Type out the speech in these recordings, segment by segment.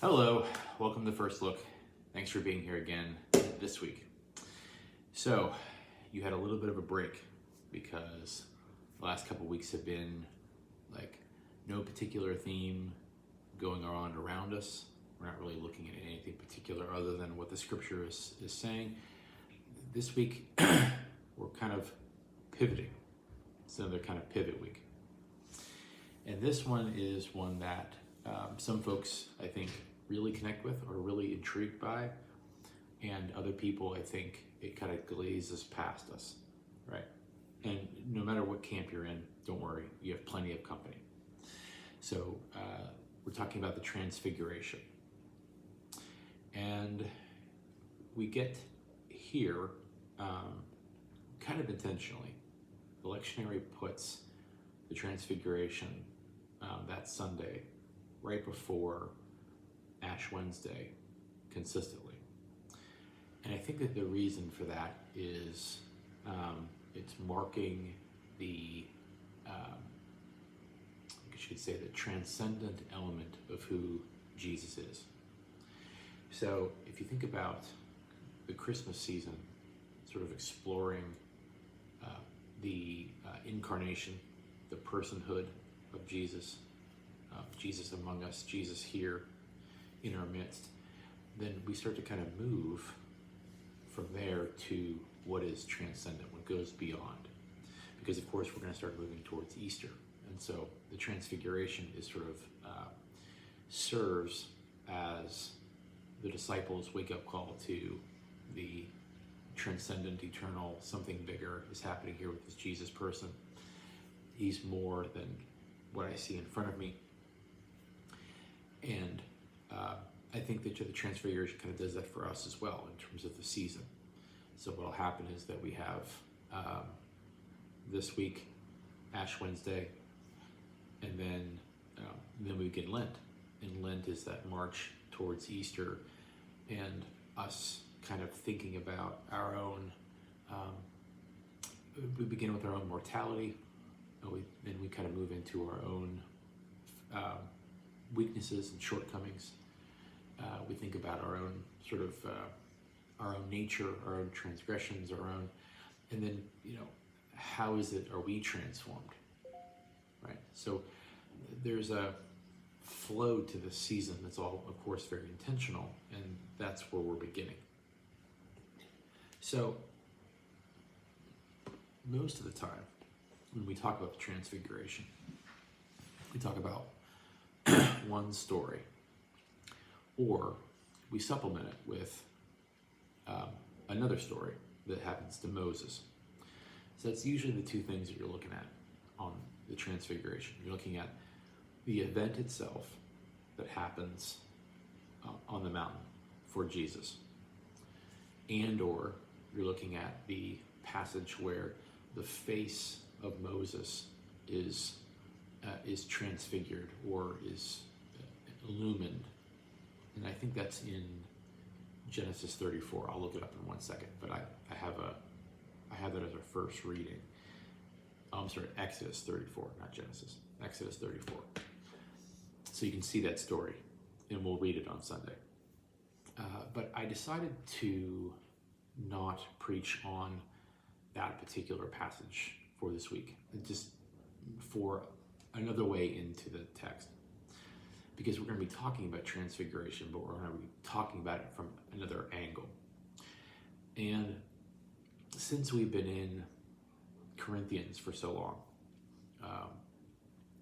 Hello, welcome to First Look. Thanks for being here again this week. So, you had a little bit of a break because the last couple weeks have been like no particular theme going on around us. We're not really looking at anything particular other than what the scripture is saying. This week, we're kind of pivoting. It's another kind of pivot week. And this one is one that some folks, I think, really connect with or really intrigued by, and other people, I think, it kind of glazes past us, right? And no matter what camp you're in, don't worry, you have plenty of company. So we're talking about the Transfiguration. And we get here kind of intentionally. The lectionary puts the Transfiguration that Sunday right before Ash Wednesday consistently. And I think that the reason for that is it's marking the, I should say, the transcendent element of who Jesus is. So if you think about the Christmas season, sort of exploring the incarnation, the personhood of Jesus, Jesus among us, Jesus here in our midst, then we start to kind of move from there to what is transcendent, what goes beyond. Because of course we're going to start moving towards Easter. And so the Transfiguration is sort of serves as the disciples' wake-up call to the transcendent, eternal, something bigger is happening here with this Jesus person. He's more than what I see in front of me. And I think that the Transfiguration kind of does that for us as well in terms of the season. So what will happen is that we have this week Ash Wednesday, and then we begin Lent. And Lent is that march towards Easter, and us kind of thinking about our own. We begin with our own mortality, and then we kind of move into our own weaknesses and shortcomings. We think about our own sort of our own nature, our own transgressions, our own, and then how are we transformed, right? So there's a flow to this season that's all, of course, very intentional, and that's where we're beginning. So most of the time, when we talk about the Transfiguration, we talk about one story, or we supplement it with another story that happens to Moses. So that's usually the two things that you're looking at on the Transfiguration. You're looking at the event itself that happens on the mountain for Jesus, and or you're looking at the passage where the face of Moses is transfigured or is illumined. And I think that's in Genesis 34. I'll look it up in 1 second, but I have that as our first reading. I'm sorry, Exodus 34, not Genesis. Exodus 34. So you can see that story, and we'll read it on Sunday. But I decided to not preach on that particular passage for this week, just for another way into the text. Because we're going to be talking about Transfiguration, but we're going to be talking about it from another angle. And since we've been in Corinthians for so long,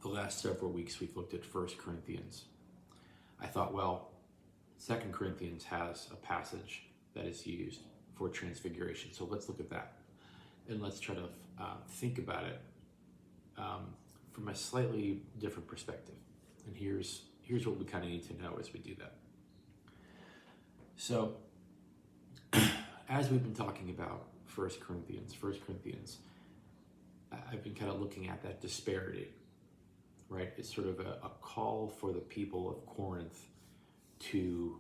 the last several weeks we've looked at 1 Corinthians. I thought, well, 2 Corinthians has a passage that is used for Transfiguration, so let's look at that. And let's try to think about it from a slightly different perspective. And here's what we kind of need to know as we do that. So, as we've been talking about 1 Corinthians, I've been kind of looking at that disparity, right? It's sort of a call for the people of Corinth to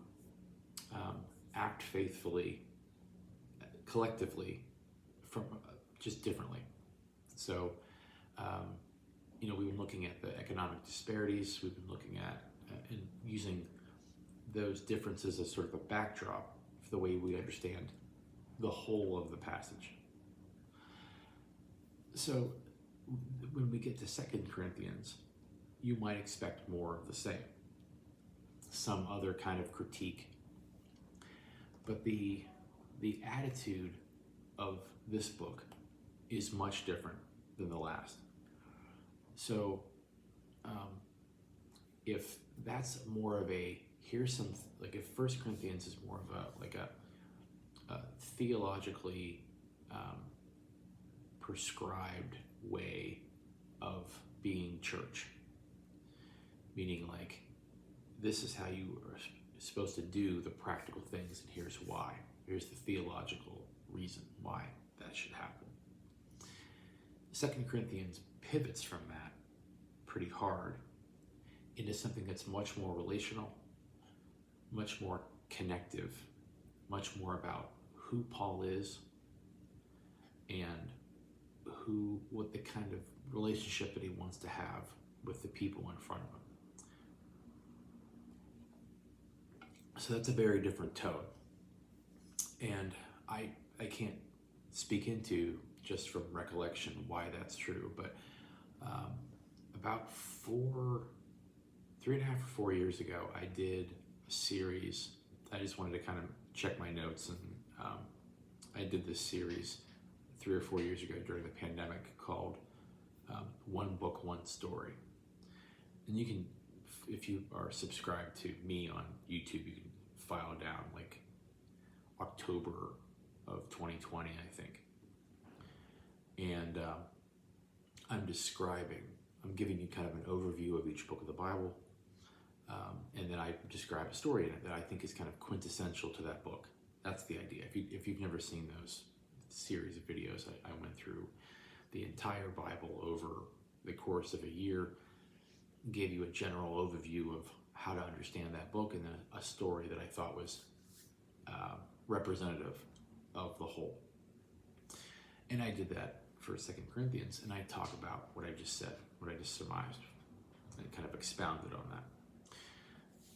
act faithfully, collectively, from just differently. So, we've been looking at the economic disparities. We've been looking at and using those differences as sort of a backdrop for the way we understand the whole of the passage. So when we get to 2 Corinthians, you might expect more of the same, some other kind of critique. But the attitude of this book is much different than the last. So if that's more of a, here's some, like if 1 Corinthians is more of a theologically prescribed way of being church, meaning like this is how you are supposed to do the practical things, and here's why. Here's the theological reason why that should happen. 2 Corinthians pivots from that pretty hard into something that's much more relational, much more connective, much more about who Paul is and what the kind of relationship that he wants to have with the people in front of him. So that's a very different tone. And I can't speak into, just from recollection, why that's true, but about 3.5 or 4 years ago, I did a series. I just wanted to kind of check my notes, and I did this series 3 or 4 years ago during the pandemic called One Book, One Story. And you can, if you are subscribed to me on YouTube, you can file down like October of 2020, I think. And I'm giving you kind of an overview of each book of the Bible. And then I describe a story in it that I think is kind of quintessential to that book. That's the idea. If you've never seen those series of videos, I went through the entire Bible over the course of a year, gave you a general overview of how to understand that book, and then a story that I thought was representative of the whole. And I did that for 2 Corinthians, and I talk about what I just said, what I just surmised, and kind of expounded on that.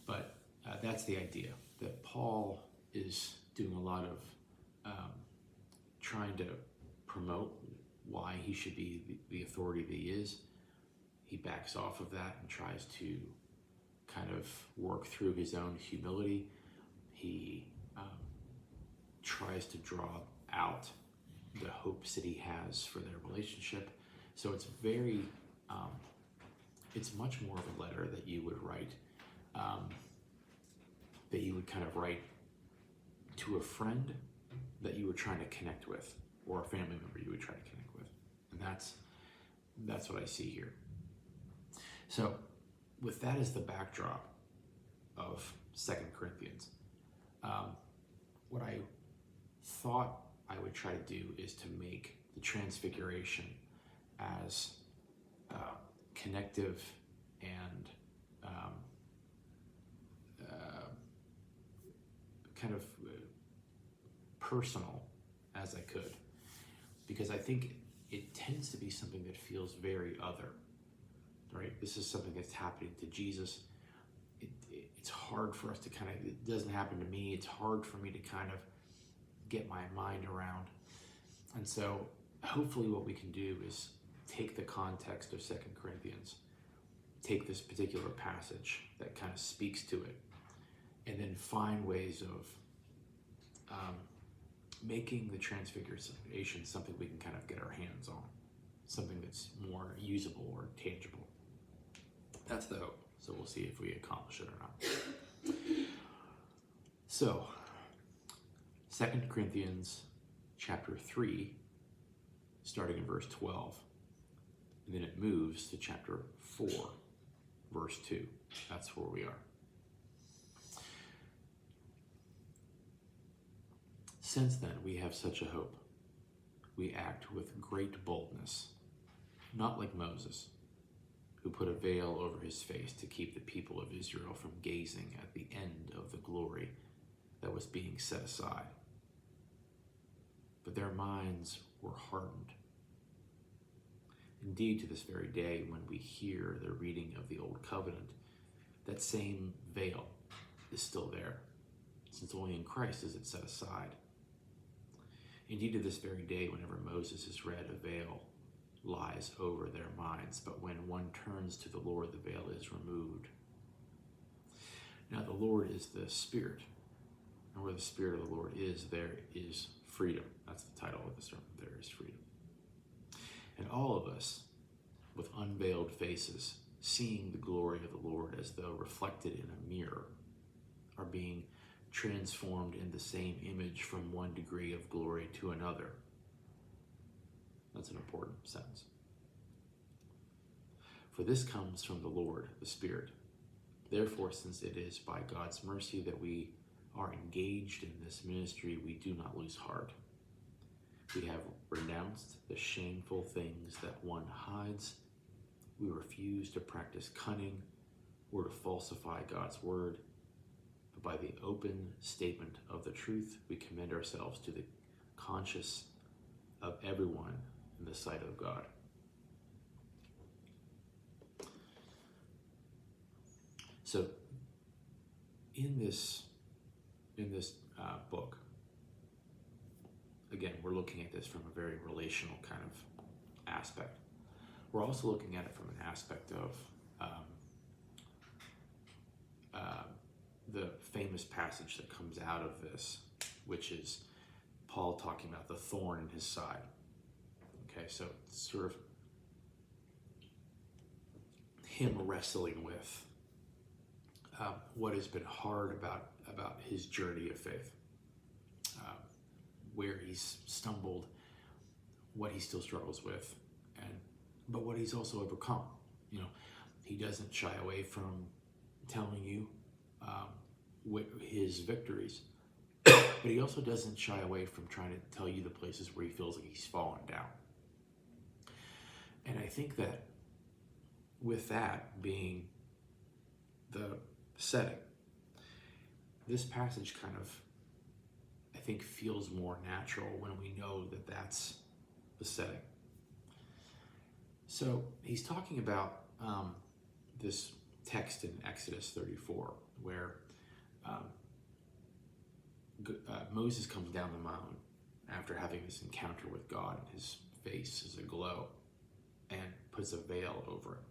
But that's the idea, that Paul is doing a lot of trying to promote why he should be the authority that he is. He backs off of that and tries to kind of work through his own humility. He tries to draw out the hopes that he has for their relationship. So it's very, it's much more of a letter that you would write, that you would kind of write to a friend that you were trying to connect with, or a family member you would try to connect with. And that's what I see here. So with that as the backdrop of 2 Corinthians, what I thought I would try to do is to make the Transfiguration as connective and kind of personal as I could, because I think it tends to be something that feels very other, right? This is something that's happening to Jesus. It's hard for us to kind of, it doesn't happen to me. It's hard for me to kind of get my mind around. And so hopefully what we can do is take the context of 2 Corinthians, take this particular passage that kind of speaks to it, and then find ways of making the Transfiguration something we can kind of get our hands on, something that's more usable or tangible. That's the hope. So we'll see if we accomplish it or not. So, 2 Corinthians chapter 3, starting in verse 12, and then it moves to chapter 4, verse 2. That's where we are. Since then, we have such a hope. We act with great boldness, not like Moses, who put a veil over his face to keep the people of Israel from gazing at the end of the glory that was being set aside. But their minds were hardened. Indeed, to this very day, when we hear the reading of the Old Covenant, that same veil is still there, since only in Christ is it set aside. Indeed, to this very day, whenever Moses is read, a veil lies over their minds, but when one turns to the Lord, the veil is removed. Now, the Lord is the Spirit, and where the Spirit of the Lord is, there is freedom. That's the title of the sermon, There is Freedom. And all of us, with unveiled faces, seeing the glory of the Lord as though reflected in a mirror, are being transformed in the same image from one degree of glory to another. That's an important sentence. For this comes from the Lord, the Spirit. Therefore, since it is by God's mercy that we are engaged in this ministry, we do not lose heart. We have renounced the shameful things that one hides. We refuse to practice cunning or to falsify God's word. But by the open statement of the truth, we commend ourselves to the conscience of everyone in the sight of God. So, in this book, again, we're looking at this from a very relational kind of aspect. We're also looking at it from an aspect of the famous passage that comes out of this, which is Paul talking about the thorn in his side. Okay, so it's sort of him wrestling with what has been hard about his journey of faith, where he's stumbled, what he still struggles with, but what he's also overcome. You know, he doesn't shy away from telling you his victories, but he also doesn't shy away from trying to tell you the places where he feels like he's fallen down. And I think that with that being the setting, this passage kind of, I think, feels more natural when we know that that's the setting. So he's talking about this text in Exodus 34, where Moses comes down the mountain after having this encounter with God, and his face is aglow, and puts a veil over it.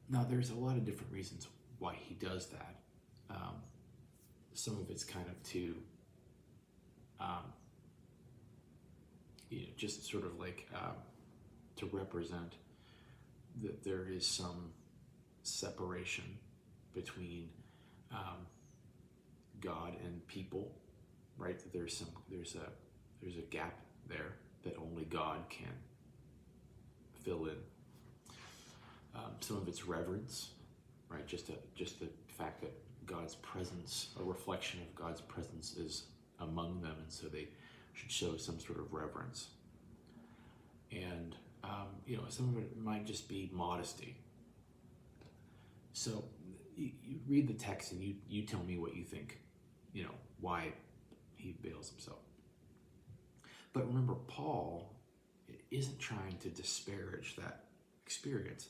Now, there's a lot of different reasons why he does that. Some of it's kind of to, just sort of like to represent that there is some separation between God and people, right? That there's a gap there that only God can fill in. Some of it's reverence, right? Just the fact that God's presence, a reflection of God's presence, is among them, and so they should show some sort of reverence. And some of it might just be modesty. So you read the text and you tell me what you think, why he veils himself. But remember, Paul isn't trying to disparage that experience,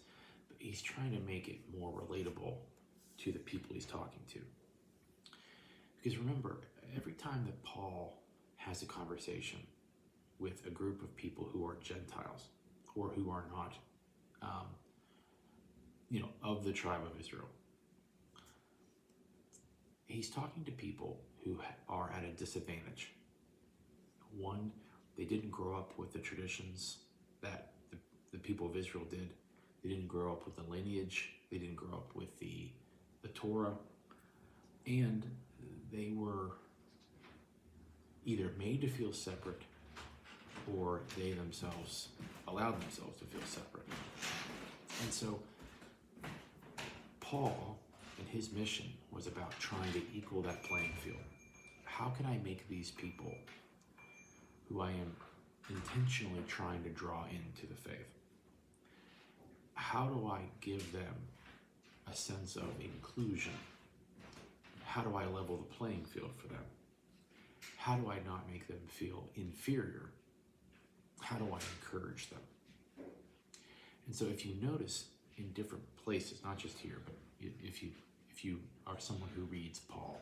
but he's trying to make it more relatable to the people he's talking to. Because remember, every time that Paul has a conversation with a group of people who are Gentiles or who are not, of the tribe of Israel, he's talking to people who are at a disadvantage. One, they didn't grow up with the traditions that the people of Israel did. They didn't grow up with the lineage. They didn't grow up with the Torah. And they were either made to feel separate, or they themselves allowed themselves to feel separate. And so Paul and his mission was about trying to equal that playing field. How can I make these people who I am intentionally trying to draw into the faith, how do I give them a sense of inclusion? How do I level the playing field for them? How do I not make them feel inferior? How do I encourage them? And so if you notice in different places, not just here, but if you if you are someone who reads Paul,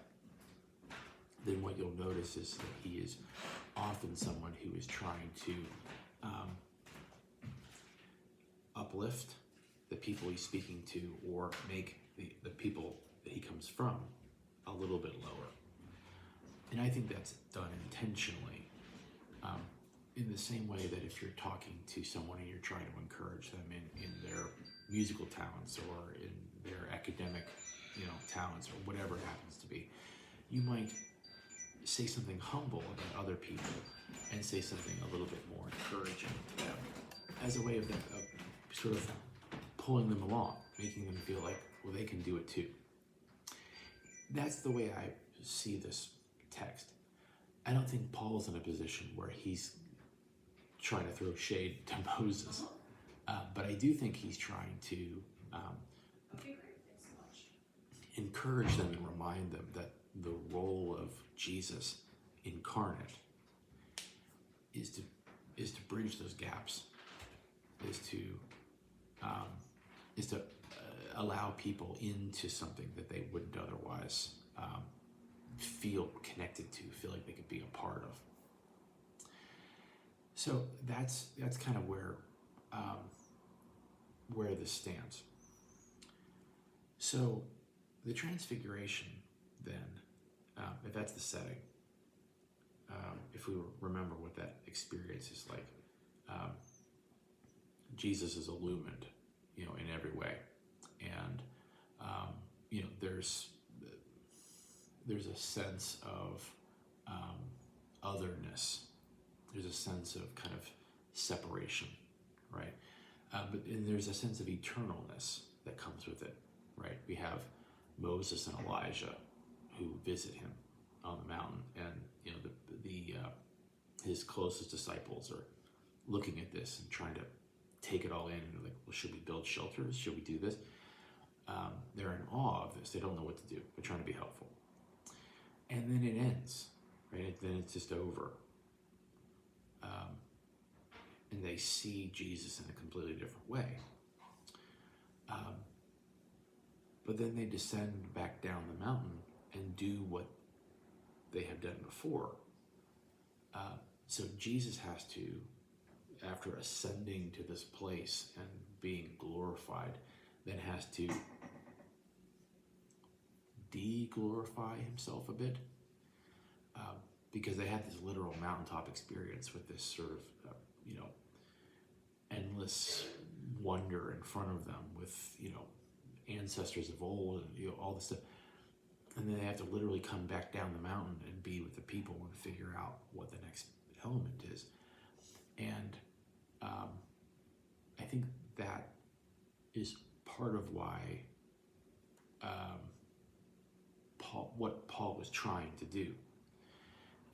then what you'll notice is that he is often someone who is trying to uplift the people he's speaking to, or make the people that he comes from a little bit lower. And I think that's done intentionally, in the same way that if you're talking to someone and you're trying to encourage them in their musical talents or in their academic, talents, or whatever it happens to be, you might say something humble about other people and say something a little bit more encouraging to them, as a way of sort of pulling them along, making them feel like, well, they can do it too. That's the way I see this text. I don't think Paul's in a position where he's trying to throw shade to Moses, but I do think he's trying to encourage them and remind them that the role of Jesus incarnate is to bridge those gaps, is to allow people into something that they wouldn't otherwise feel connected to, feel like they could be a part of. So that's kind of where this stands. So the Transfiguration, then, if that's the setting, if we remember what that experience is like, Jesus is illumined, in every way, and there's a sense of otherness. There's a sense of kind of separation, right? And there's a sense of eternalness that comes with it, right? We have Moses and Elijah who visit him on the mountain, and his closest disciples are looking at this and trying to take it all in, and like, well, should we build shelters? Should we do this? They're in awe of this. They don't know what to do. They're trying to be helpful. And then it ends, right? Then it's just over. And they see Jesus in a completely different way. But then they descend back down the mountain and do what they have done before. So Jesus has to, after ascending to this place and being glorified, then has to de-glorify himself a bit, because they had this literal mountaintop experience with this sort of, endless wonder in front of them with, ancestors of old and all this stuff. And then they have to literally come back down the mountain and be with the people and figure out what the next element is. And I think that is part of why what Paul was trying to do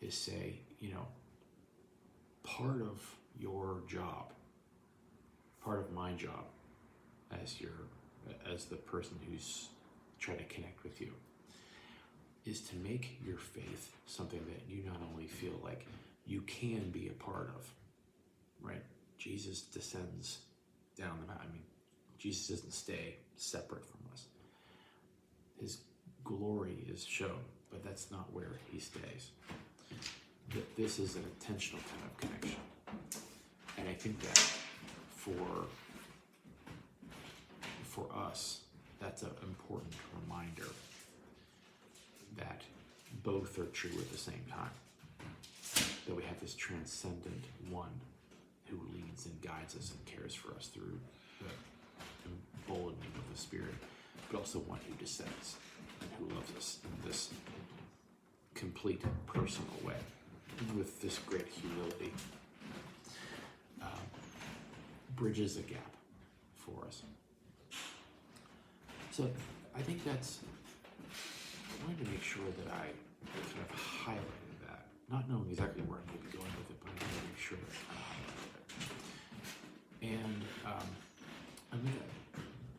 is say, part of your job, part of my job as the person who's trying to connect with you, is to make your faith something that you not only feel like you can be a part of, right? Jesus descends down the mountain. I mean, Jesus doesn't stay separate from us. His glory is shown, but that's not where he stays. That this is an intentional kind of connection. And I think that for us, that's an important reminder that both are true at the same time. That we have this transcendent one who leads and guides us and cares for us through the emboldening of the Spirit, but also one who descends and who loves us in this complete personal way, and with this great humility, bridges a gap for us. So I think I wanted to make sure that I kind of highlighted that, not knowing exactly where I may be going with it, but I wanted to make sure that I highlighted it. And I'm going to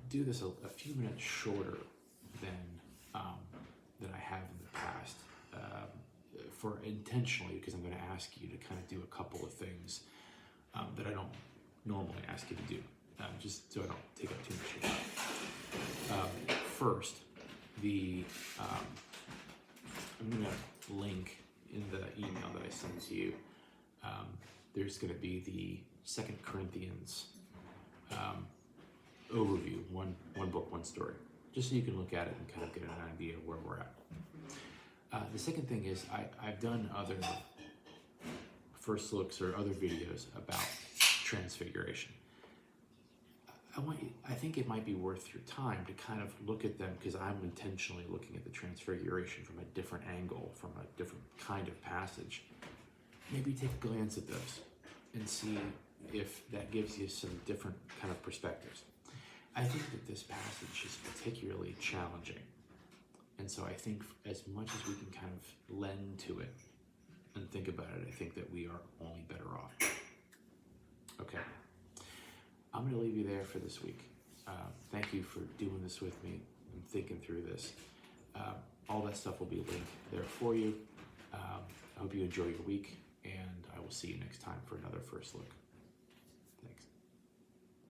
do this a few minutes shorter than I have in the past, for intentionally, because I'm going to ask you to kind of do a couple of things that I don't normally ask you to do, just so I don't take up too much of your time. First, I'm going to link in the email that I sent to you. There's going to be the 2 Corinthians overview, one book, one story, just so you can look at it and kind of get an idea of where we're at. The second thing is I've done other first looks or other videos about Transfiguration. I think it might be worth your time to kind of look at them, because I'm intentionally looking at the Transfiguration from a different angle, from a different kind of passage. Maybe take a glance at those and see if that gives you some different kind of perspectives. I think that this passage is particularly challenging. And so I think as much as we can kind of lend to it and think about it, I think that we are only better off. Okay. I'm going to leave you there for this week. Thank you for doing this with me and thinking through this. All that stuff will be linked there for you. I hope you enjoy your week, and I will see you next time for another First Look.